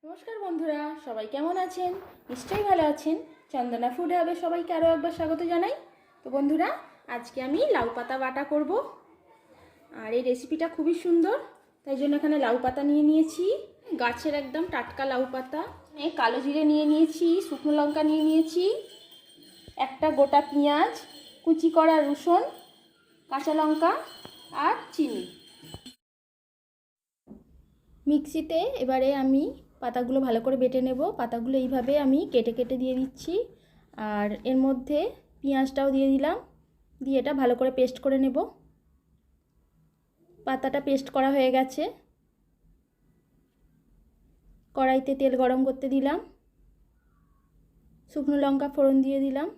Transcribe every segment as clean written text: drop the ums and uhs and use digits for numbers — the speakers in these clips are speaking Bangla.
নমস্কার বন্ধুরা, সবাই কেমন আছেন? নিশ্চয়ই ভালো আছেন। চন্দনা ফুড হাবে সবাইকে আরও একবার স্বাগত জানাই। তো বন্ধুরা, আজকে আমি লাউ পাতা বাটা করব। আর এই রেসিপিটা খুবই সুন্দর, তাই জন্য এখানে লাউ পাতা নিয়ে নিয়েছি, গাছের একদম টাটকা লাউ পাতা। কালো জিরে নিয়ে নিয়েছি, শুকনো লঙ্কা নিয়ে নিয়েছি, একটা গোটা পেঁয়াজ, কুচি করা রসুন, কাঁচা লঙ্কা আর চিনি। মিক্সিতে এবারে আমি পাতাগুলো ভালো করে বেটে নেব। পাতাগুলো এইভাবে আমি কেটে কেটে দিয়ে দিচ্ছি, আর এর মধ্যে পেঁয়াজটাও দিয়ে দিলাম, দিয়ে এটা ভালো করে পেস্ট করে নেব। পাতাটা পেস্ট করা হয়ে গেছে। কড়াইতে তেল গরম করতে দিলাম, শুকনো লঙ্কা ফোড়ন দিয়ে দিলাম।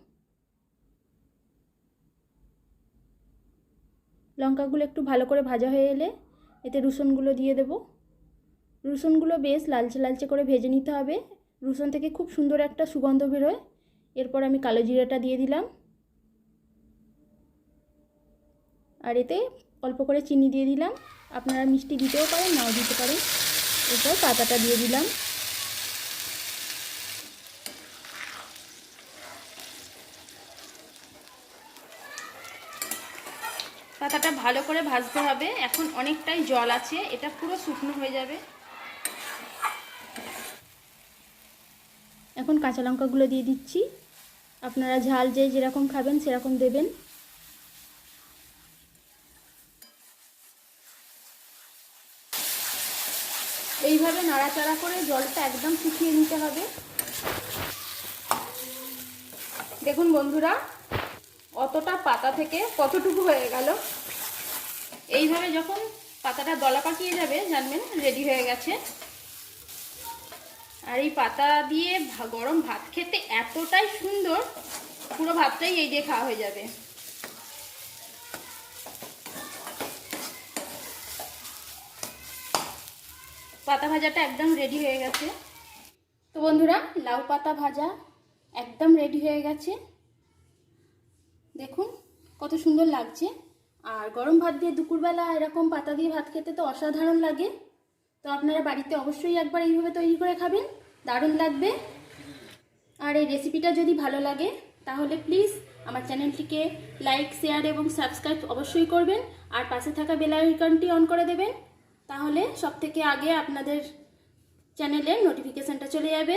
লঙ্কাগুলো একটু ভালো করে ভাজা হয়ে এলে এতে রসুনগুলো দিয়ে দেব। রসুনগুলো বেশ লালচে লালচে করে ভেজে নিতে হবে। রসুন থেকে খুব সুন্দর একটা সুগন্ধ বেরোয়। এরপর আমি কালো জিরাটা দিয়ে দিলাম, আর এতে অল্প করে চিনি দিয়ে দিলাম। আপনারা মিষ্টি দিতেও পারেন, নাও দিতে পারেন। এরপর পাতাটা দিয়ে দিলাম। পাতাটা ভালো করে ভাজতে হবে। এখন অনেকটাই জল আছে, এটা পুরো শুকনো হয়ে যাবে। এখন কাঁচা লঙ্কাগুলো দিয়ে দিচ্ছি। আপনারা ঝাল যে যেরকম খাবেন সেরকম দেবেন। এইভাবে নাড়াচাড়া করে জলটা একদম শুকিয়ে নিতে হবে। দেখুন বন্ধুরা, অতটা পাতা থেকে কতটুকু হয়ে গেল। এইভাবে যখন পাতাটা দলা পাকিয়ে যাবে জানবেন রেডি হয়ে গেছে। আর এই পাতা দিয়ে গরম ভাত খেতে এতটাই সুন্দর, পুরো ভাতটাই এই দিয়ে খাওয়া হয়ে যাবে। পাতা ভাজাটা একদম রেডি হয়ে গেছে। তো বন্ধুরা, লাউ পাতা ভাজা একদম রেডি হয়ে গেছে। দেখুন কত সুন্দর লাগছে। আর গরম ভাত দিয়ে দুপুরবেলা এরকম পাতা দিয়ে ভাত খেতে তো অসাধারণ লাগে। তো আপনারা বাড়িতে অবশ্যই একবার এইভাবে তৈরি করে খাবেন, দারুণ লাগবে। আর এই রেসিপিটা যদি ভালো লাগে তাহলে প্লিজ আমার চ্যানেলটিকে লাইক, শেয়ার এবং সাবস্ক্রাইব অবশ্যই করবেন। আর পাশে থাকা বেল আইকনটি অন করে দেবেন, তাহলে সবথেকে আগে আপনাদের চ্যানেলের নোটিফিকেশানটা চলে যাবে।